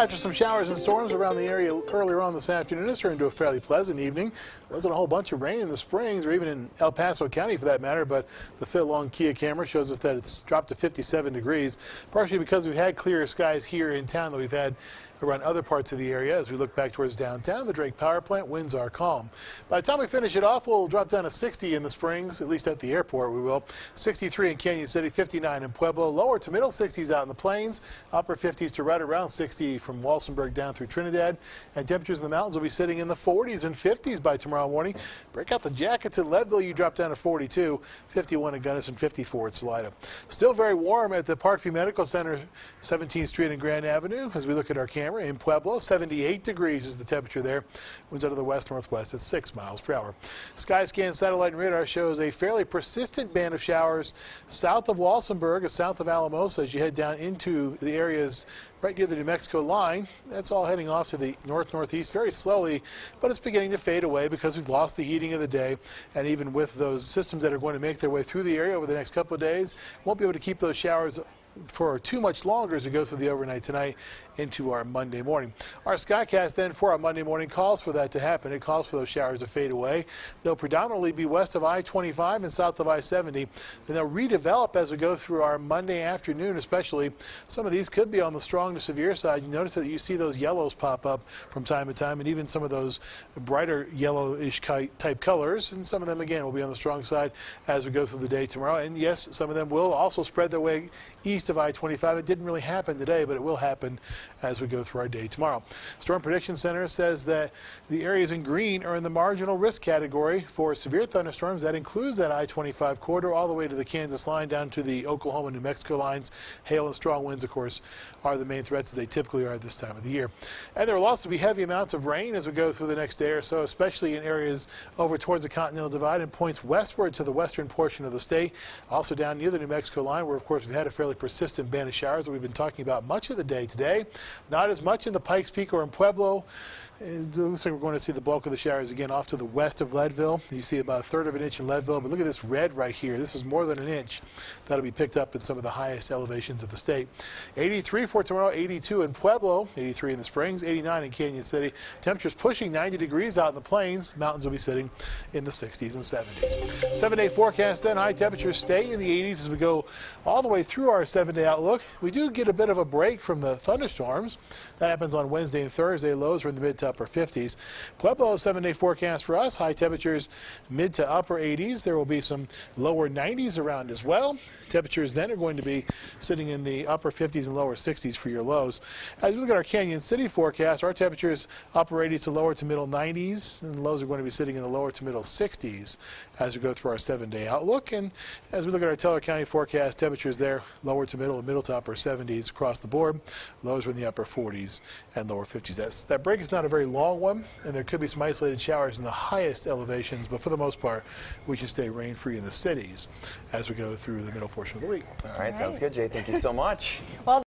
After some showers and storms around the area earlier on this afternoon, it's turned into a fairly pleasant evening. Wasn't a whole bunch of rain in the Springs or even in El Paso County for that matter, but the FitLong Kia camera shows us that it's dropped to 57 degrees, partially because we've had clearer skies here in town than we've had around other parts of the area. As we look back towards downtown, the Drake Power Plant, winds are calm. By the time we finish it off, we'll drop down to 60 in the Springs, at least at the airport we will. 63 in Canyon City, 59 in Pueblo, lower to middle 60s out in the plains, upper 50s to right around 60 from Walsenburg down through Trinidad, and temperatures in the mountains will be sitting in the 40s and 50s by tomorrow morning. Break out the jackets at Leadville, you drop down to 42, 51 at Gunnison, 54 at Salida. Still very warm at the Parkview Medical Center, 17th Street and Grand Avenue. As we look at our camera, in Pueblo, 78 degrees is the temperature there. Winds out of the west-northwest at 6 miles per hour. Skyscan satellite and radar shows a fairly persistent band of showers south of Walsenburg and south of Alamosa as you head down into the areas right near the New Mexico line. That's all heading off to the north-northeast very slowly, but it's beginning to fade away because we've lost the heating of the day. And even with those systems that are going to make their way through the area over the next couple of days, won't be able to keep those showers for too much longer as we go through the overnight tonight into our Monday morning. Our Skycast then for our Monday morning calls for that to happen. It calls for those showers to fade away. They'll predominantly be west of I-25 and south of I-70, and they'll redevelop as we go through our Monday afternoon especially. Some of these could be on the strong to severe side. You notice that you see those yellows pop up from time to time, and even some of those brighter yellowish type colors, and some of them again will be on the strong side as we go through the day tomorrow. And yes, some of them will also spread their way east of I-25. It didn't really happen today, but it will happen as we go through our day tomorrow. Storm Prediction Center says that the areas in green are in the marginal risk category for severe thunderstorms. That includes that I-25 corridor all the way to the Kansas line down to the Oklahoma, New Mexico lines. Hail and strong winds, of course, are the main threats as they typically are at this time of the year. And there will also be heavy amounts of rain as we go through the next day or so, especially in areas over towards the Continental Divide and points westward to the western portion of the state. Also down near the New Mexico line where, of course, we've had a fairly persistent band of showers that we've been talking about much of the day today. Not as much in the Pikes Peak or in Pueblo. It looks like we're going to see the bulk of the showers again off to the west of Leadville. You see about 1/3 of an inch in Leadville, but look at this red right here. This is more than an inch. That'll be picked up in some of the highest elevations of the state. 83 for tomorrow, 82 in Pueblo, 83 in the Springs, 89 in Canyon City. Temperatures pushing 90 degrees out in the plains. Mountains will be sitting in the 60s and 70s. 7-day forecast then, high temperatures stay in the 80s as we go all the way through our 7-day outlook. We do get a bit of a break from the thunderstorms. That happens on Wednesday and Thursday. Lows are in the mid to upper 50s. Pueblo, 7-day forecast for us. High temperatures mid to upper 80s. There will be some lower 90s around as well. Temperatures then are going to be sitting in the upper 50s and lower 60s for your lows. As we look at our Canyon City forecast, our temperatures upper 80s to lower to middle 90s, and lows are going to be sitting in the lower to middle 60s as we go through our 7-day outlook. And as we look at our Teller County forecast, temperatures there lower to middle and middle to upper 70s across the board. Lows are in the upper 40s and lower 50s. That break is not a very long one, and there could be some isolated showers in the highest elevations, but for the most part, we should stay rain-free in the cities as we go through the middle portion of the week. All right, sounds good, Jay. Thank you so much. Well,